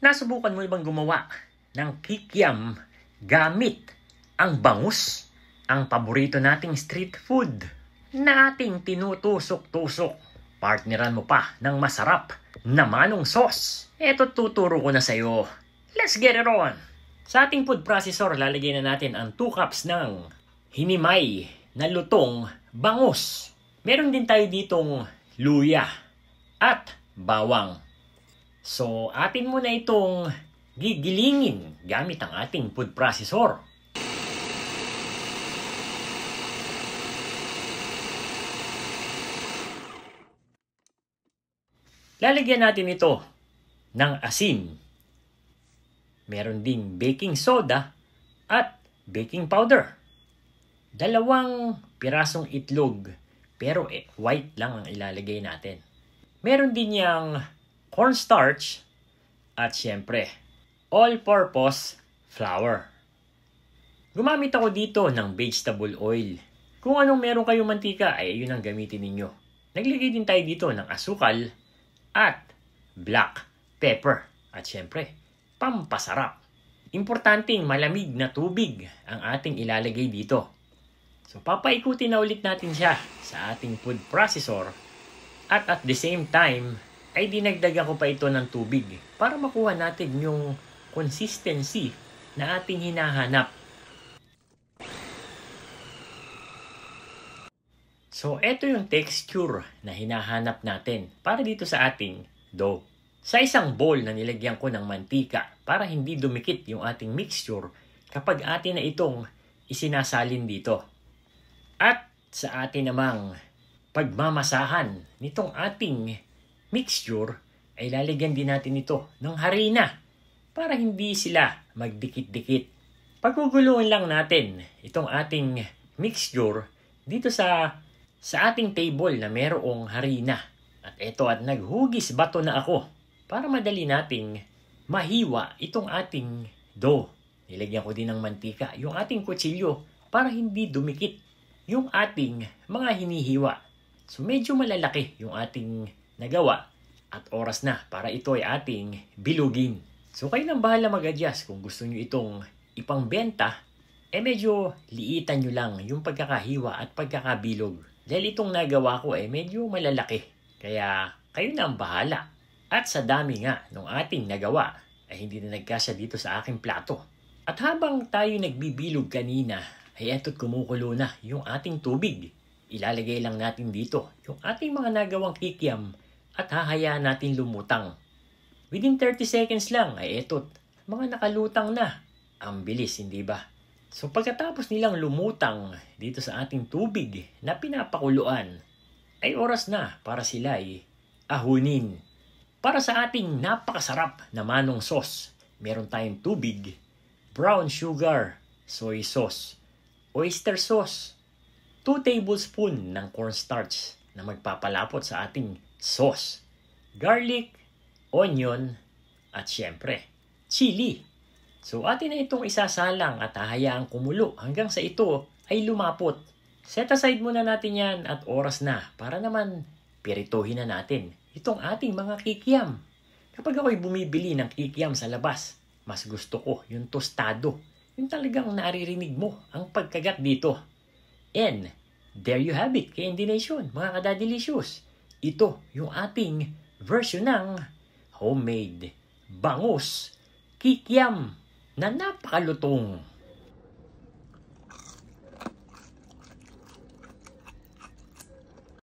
Nasubukan mo bang gumawa ng kikiam gamit ang bangus? Ang paborito nating street food na ating tinutusok-tusok. Partneran mo pa ng masarap na manong sauce. Eto tuturo ko na sa'yo. Let's get it on! Sa ating food processor, lalagyan na natin ang 2 cups ng hinimay na lutong bangus. Meron din tayo ditong luya at bawang. So, atin muna itong gigilingin gamit ang ating food processor. Lalagyan natin ito ng asin. Meron ding baking soda at baking powder. 2 pirasong itlog, pero white lang ang ilalagay natin. Meron din yang cornstarch at syempre, all-purpose flour. Gumamit ako dito ng vegetable oil. Kung anong meron kayong mantika ay yun ang gamitin ninyo. Naglagay din tayo dito ng asukal at black pepper at syempre, pampasarap. Importanteng malamig na tubig ang ating ilalagay dito. So papaikutin na ulit natin siya sa ating food processor at the same time ay dinagdagan ko pa ito ng tubig para makuha natin yung consistency na ating hinahanap. So, ito yung texture na hinahanap natin para dito sa ating dough. Sa isang bowl na nilagyan ko ng mantika para hindi dumikit yung ating mixture kapag atin na itong isinasalin dito. At sa atin namang pagmamasahan nitong ating mixture ay lalagyan din natin ito ng harina para hindi sila magdikit-dikit. Paguguluhan lang natin itong ating mixture dito sa ating table na merong harina. At eto at naghugis bato na ako para madali nating mahiwa itong ating dough. Nilagyan ko din ng mantika yung ating kutsilyo para hindi dumikit yung ating mga hinihiwa. So medyo malalaki yung ating nagawa at oras na para ito ay ating bilugin. So kayo nang bahala mag-adjust kung gusto nyo itong ipangbenta, medyo liitan nyo lang yung pagkakahiwa at pagkakabilog. Dahil itong nagawa ko medyo malalaki. Kaya kayo na ang bahala. At sa dami nga ng ating nagawa ay hindi na nagkasya dito sa aking plato. At habang tayo nagbibilog kanina ay eto't kumukulo na yung ating tubig. Ilalagay lang natin dito yung ating mga nagawang kikiam at hahayaan natin lumutang. Within 30 seconds lang ay eto't mga nakalutang na. Ang bilis, hindi ba? So pagkatapos nilang lumutang dito sa ating tubig na pinapakuluan, ay oras na para sila ay ahunin. Para sa ating napakasarap na manong sauce, meron tayong tubig, brown sugar, soy sauce, oyster sauce, 2 tablespoon ng cornstarch na magpapalapot sa ating sauce, garlic, onion, at syempre, chili. So atin na itong isasalang at hahayaang kumulo hanggang sa ito ay lumapot. Set aside muna natin yan at oras na para naman pirituhin na natin itong ating mga kikiam. Kapag ako'y bumibili ng kikiam sa labas, mas gusto ko yung tostado. Yung talagang naririnig mo ang pagkagat dito. And there you have it, KND Nation, mga kadadelicious. Ito yung ating version ng homemade bangus kikiam na napakalutong.